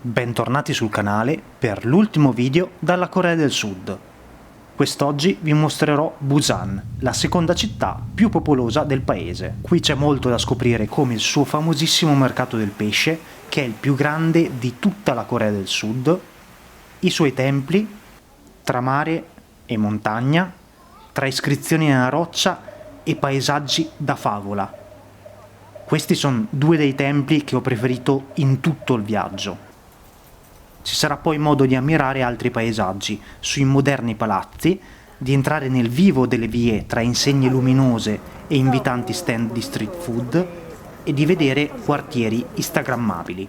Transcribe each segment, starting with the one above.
Bentornati sul canale per l'ultimo video dalla Corea del Sud. Quest'oggi vi mostrerò Busan, la seconda città più popolosa del paese. Qui c'è molto da scoprire, come il suo famosissimo mercato del pesce, che è il più grande di tutta la Corea del Sud, i suoi templi, tra mare e montagna, tra iscrizioni nella roccia e paesaggi da favola. Questi sono due dei templi che ho preferito in tutto il viaggio. Ci sarà poi modo di ammirare altri paesaggi sui moderni palazzi, di entrare nel vivo delle vie tra insegne luminose e invitanti stand di street food e di vedere quartieri instagrammabili.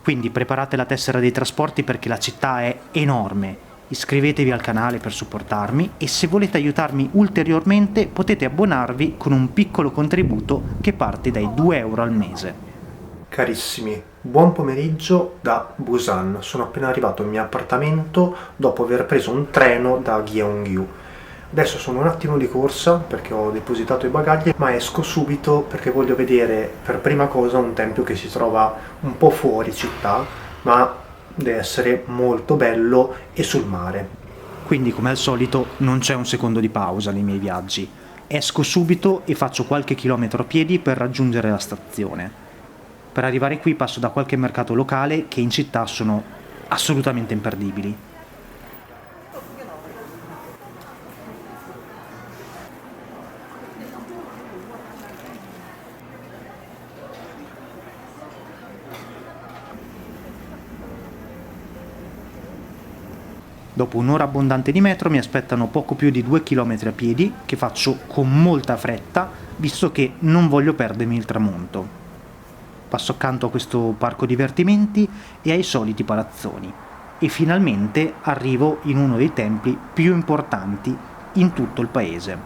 Quindi preparate la tessera dei trasporti perché la città è enorme. Iscrivetevi al canale per supportarmi e se volete aiutarmi ulteriormente potete abbonarvi con un piccolo contributo che parte dai 2 euro al mese. Carissimi, buon pomeriggio da Busan. Sono appena arrivato al mio appartamento dopo aver preso un treno da Gyeongju. Adesso sono un attimo di corsa perché ho depositato i bagagli, ma esco subito perché voglio vedere per prima cosa un tempio che si trova un po' fuori città, ma deve essere molto bello e sul mare. Quindi, come al solito, non c'è un secondo di pausa nei miei viaggi. Esco subito e faccio qualche chilometro a piedi per raggiungere la stazione. Per arrivare qui passo da qualche mercato locale che in città sono assolutamente imperdibili. Dopo un'ora abbondante di metro mi aspettano poco più di 2 chilometri a piedi che faccio con molta fretta visto che non voglio perdermi il tramonto. Passo accanto a questo parco divertimenti e ai soliti palazzoni e finalmente arrivo in uno dei templi più importanti in tutto il paese.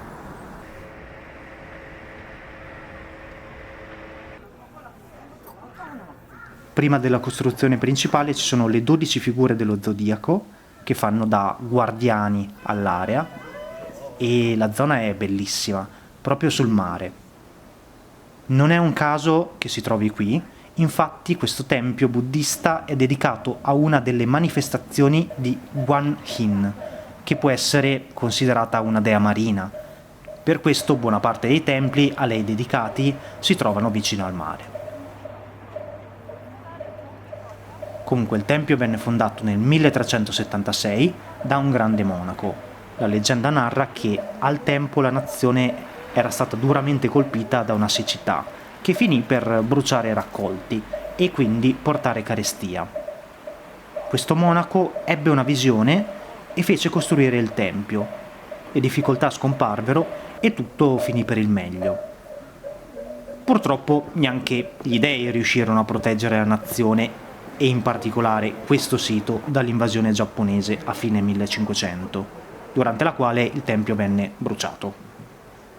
Prima della costruzione principale ci sono le 12 figure dello zodiaco che fanno da guardiani all'area e la zona è bellissima, proprio sul mare. Non è un caso che si trovi qui, infatti questo tempio buddista è dedicato a una delle manifestazioni di Gwanhin, che può essere considerata una dea marina. Per questo buona parte dei templi a lei dedicati si trovano vicino al mare. Comunque il tempio venne fondato nel 1376 da un grande monaco. La leggenda narra che al tempo la nazione era stata duramente colpita da una siccità che finì per bruciare raccolti e quindi portare carestia. Questo monaco ebbe una visione e fece costruire il tempio. Le difficoltà scomparvero e tutto finì per il meglio. Purtroppo neanche gli dei riuscirono a proteggere la nazione e in particolare questo sito dall'invasione giapponese a fine 1500, durante la quale il tempio venne bruciato.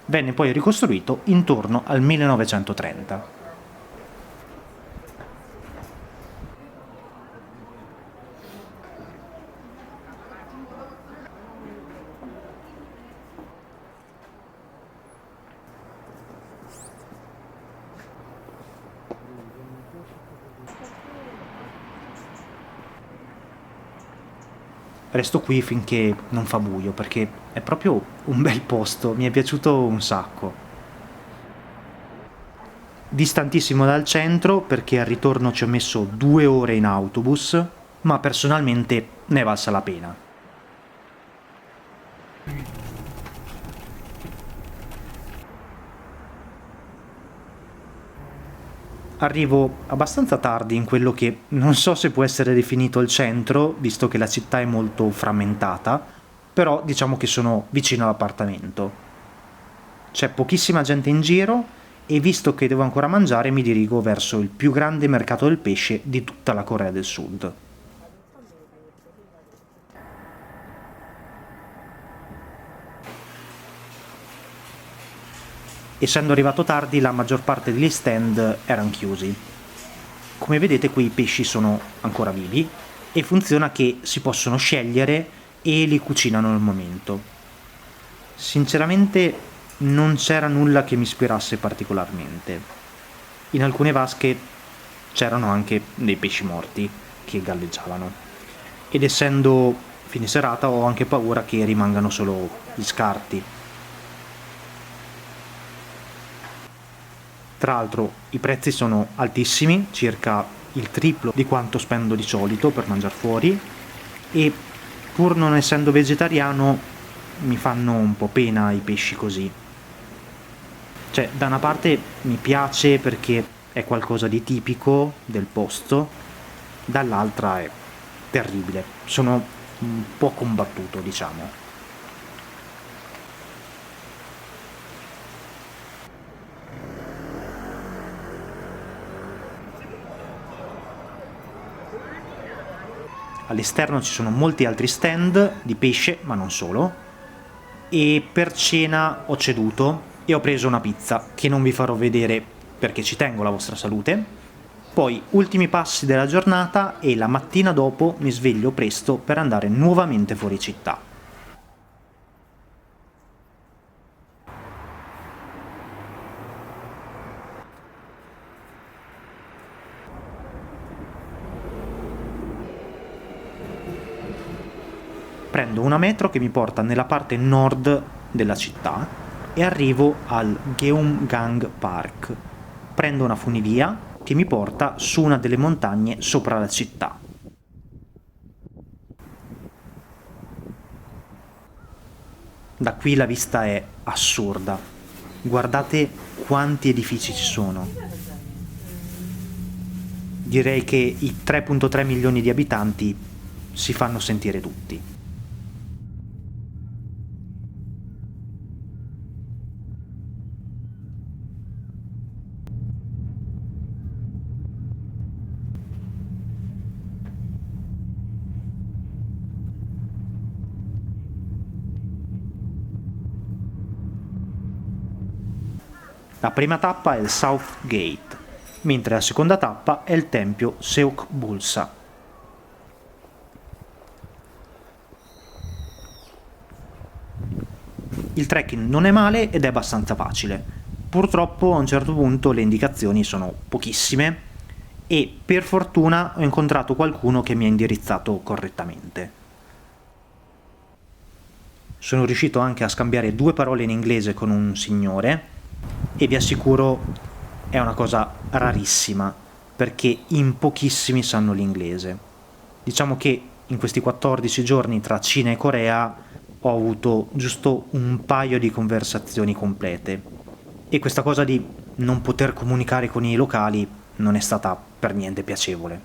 Venne poi ricostruito intorno al 1930. Resto qui finché non fa buio perché è proprio un bel posto, mi è piaciuto un sacco. Distantissimo dal centro perché al ritorno ci ho messo 2 ore in autobus, ma personalmente ne è valsa la pena. Arrivo abbastanza tardi in quello che non so se può essere definito il centro, visto che la città è molto frammentata, però diciamo che sono vicino all'appartamento. C'è pochissima gente in giro e visto che devo ancora mangiare mi dirigo verso il più grande mercato del pesce di tutta la Corea del Sud. Essendo arrivato tardi, la maggior parte degli stand erano chiusi. Come vedete qui i pesci sono ancora vivi e funziona che si possono scegliere e li cucinano al momento. Sinceramente non c'era nulla che mi ispirasse particolarmente. In alcune vasche c'erano anche dei pesci morti, che galleggiavano. Ed essendo fine serata ho anche paura che rimangano solo gli scarti. Tra l'altro i prezzi sono altissimi, circa il triplo di quanto spendo di solito per mangiare fuori, e pur non essendo vegetariano mi fanno un po' pena i pesci così. Cioè, da una parte mi piace perché è qualcosa di tipico del posto, dall'altra è terribile, sono un po' combattuto, diciamo. All'esterno ci sono molti altri stand di pesce, ma non solo, e per cena ho ceduto e ho preso una pizza, che non vi farò vedere perché ci tengo alla vostra salute. Poi ultimi passi della giornata e la mattina dopo mi sveglio presto per andare nuovamente fuori città. Prendo una metro che mi porta nella parte nord della città e arrivo al Geumgang Park. Prendo una funivia che mi porta su una delle montagne sopra la città. Da qui la vista è assurda. Guardate quanti edifici ci sono. Direi che i 3,3 milioni di abitanti si fanno sentire tutti. La prima tappa è il South Gate, mentre la seconda tappa è il tempio Seok-Bulsa. Il trekking non è male ed è abbastanza facile. Purtroppo a un certo punto le indicazioni sono pochissime e per fortuna ho incontrato qualcuno che mi ha indirizzato correttamente. Sono riuscito anche a scambiare 2 parole in inglese con un signore e vi assicuro è una cosa rarissima perché in pochissimi sanno l'inglese. Diciamo che in questi 14 giorni tra Cina e Corea ho avuto giusto un paio di conversazioni complete e questa cosa di non poter comunicare con i locali non è stata per niente piacevole.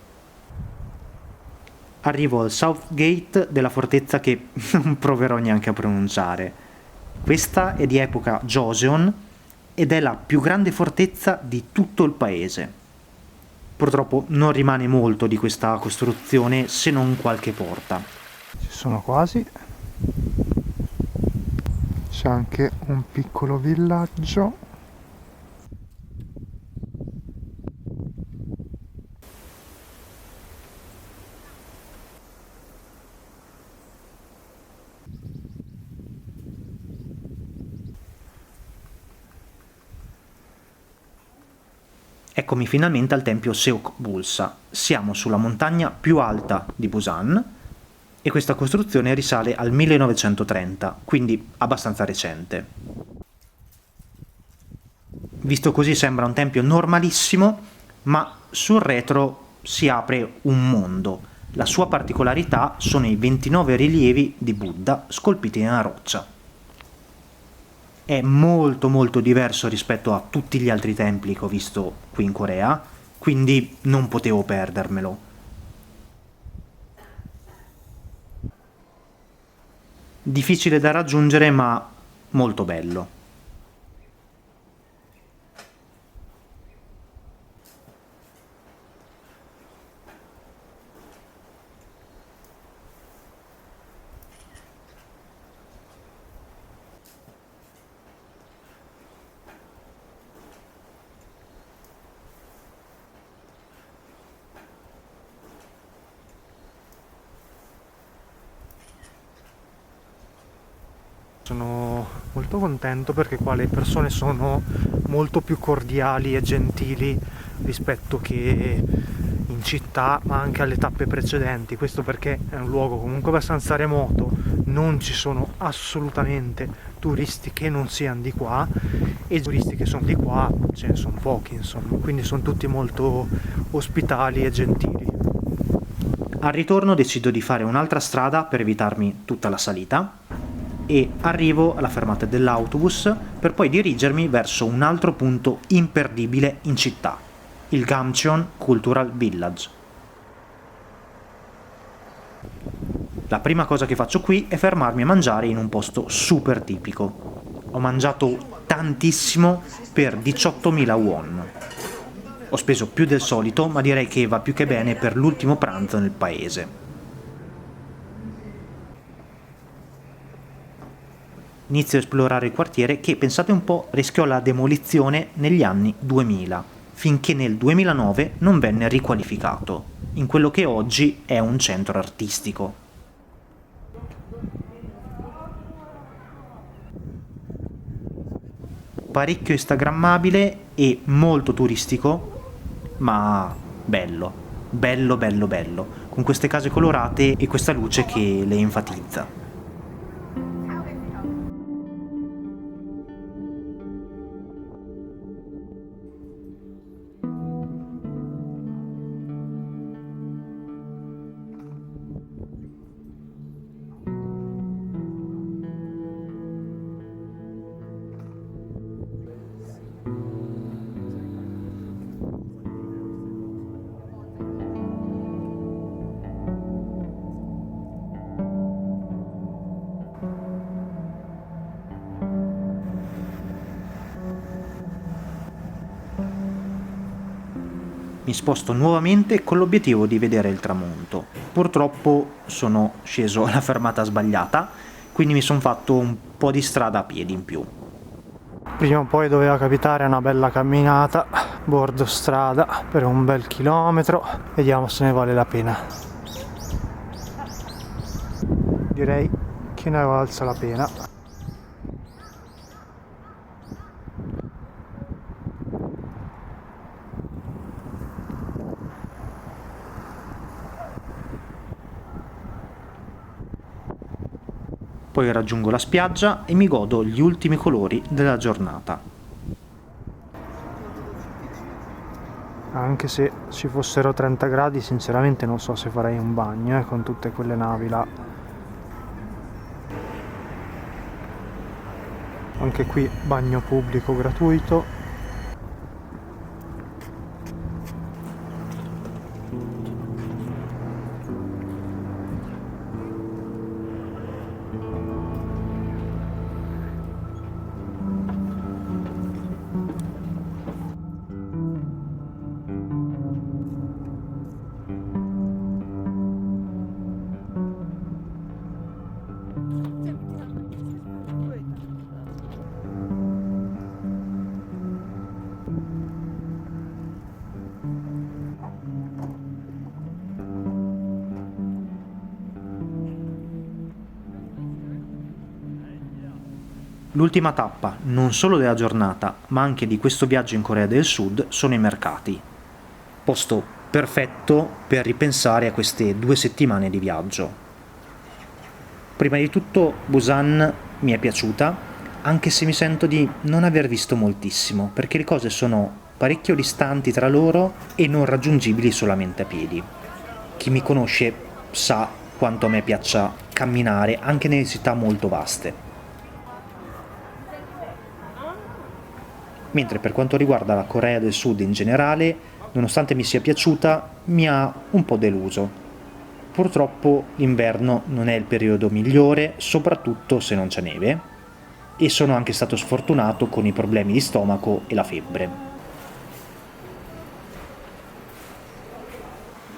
Arrivo al South Gate della fortezza che non proverò neanche a pronunciare. Questa è di epoca Joseon ed è la più grande fortezza di tutto il paese. Purtroppo non rimane molto di questa costruzione se non qualche porta. Ci sono quasi. C'è anche un piccolo villaggio. Eccomi finalmente al tempio Seok-Bulsa. Siamo sulla montagna più alta di Busan e questa costruzione risale al 1930, quindi abbastanza recente. Visto così sembra un tempio normalissimo, ma sul retro si apre un mondo. La sua particolarità sono i 29 rilievi di Buddha scolpiti nella roccia. È molto diverso rispetto a tutti gli altri templi che ho visto qui in Corea, quindi non potevo perdermelo. Difficile da raggiungere ma molto bello. Sono molto contento perché qua le persone sono molto più cordiali e gentili rispetto che in in città ma anche alle tappe precedenti. Questo perché è un luogo comunque abbastanza remoto, non ci sono assolutamente turisti che non siano di qua, e i turisti che sono di qua ce ne sono pochi, insomma, quindi sono tutti molto ospitali e gentili. Al ritorno decido di fare un'altra strada per evitarmi tutta la salita e arrivo alla fermata dell'autobus per poi dirigermi verso un altro punto imperdibile in città, il Gamcheon Cultural Village. La prima cosa che faccio qui è fermarmi a mangiare in un posto super tipico. Ho mangiato tantissimo per 18.000 won. Ho speso più del solito, ma direi che va più che bene per l'ultimo pranzo nel paese. Inizio a esplorare il quartiere che, pensate un po', rischiò la demolizione negli anni 2000, finché nel 2009 non venne riqualificato, in quello che oggi è un centro artistico. Parecchio instagrammabile e molto turistico, ma bello, bello bello bello, con queste case colorate e questa luce che le enfatizza. Mi sposto nuovamente con l'obiettivo di vedere il tramonto. Purtroppo sono sceso alla fermata sbagliata, quindi mi sono fatto un po' di strada a piedi in più. Prima o poi doveva capitare una bella camminata, bordo strada, per un bel chilometro. Vediamo se ne vale la pena. Direi che ne valsa la pena. Poi raggiungo la spiaggia e mi godo gli ultimi colori della giornata. Anche se ci fossero 30 gradi, sinceramente non so se farei un bagno con tutte quelle navi là. Anche qui bagno pubblico gratuito. L'ultima tappa, non solo della giornata, ma anche di questo viaggio in Corea del Sud, sono i mercati. Posto perfetto per ripensare a queste 2 settimane di viaggio. Prima di tutto, Busan mi è piaciuta, anche se mi sento di non aver visto moltissimo, perché le cose sono parecchio distanti tra loro e non raggiungibili solamente a piedi. Chi mi conosce sa quanto a me piaccia camminare anche nelle città molto vaste. Mentre per quanto riguarda la Corea del Sud in generale, nonostante mi sia piaciuta, mi ha un po' deluso. Purtroppo l'inverno non è il periodo migliore, soprattutto se non c'è neve, e sono anche stato sfortunato con i problemi di stomaco e la febbre.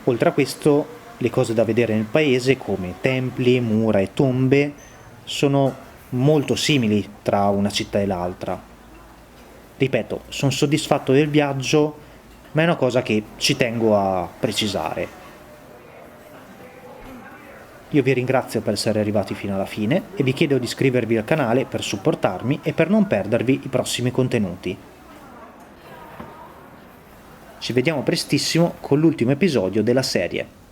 Oltre a questo, le cose da vedere nel paese, come templi, mura e tombe, sono molto simili tra una città e l'altra. Ripeto, sono soddisfatto del viaggio, ma è una cosa che ci tengo a precisare. Io vi ringrazio per essere arrivati fino alla fine e vi chiedo di iscrivervi al canale per supportarmi e per non perdervi i prossimi contenuti. Ci vediamo prestissimo con l'ultimo episodio della serie.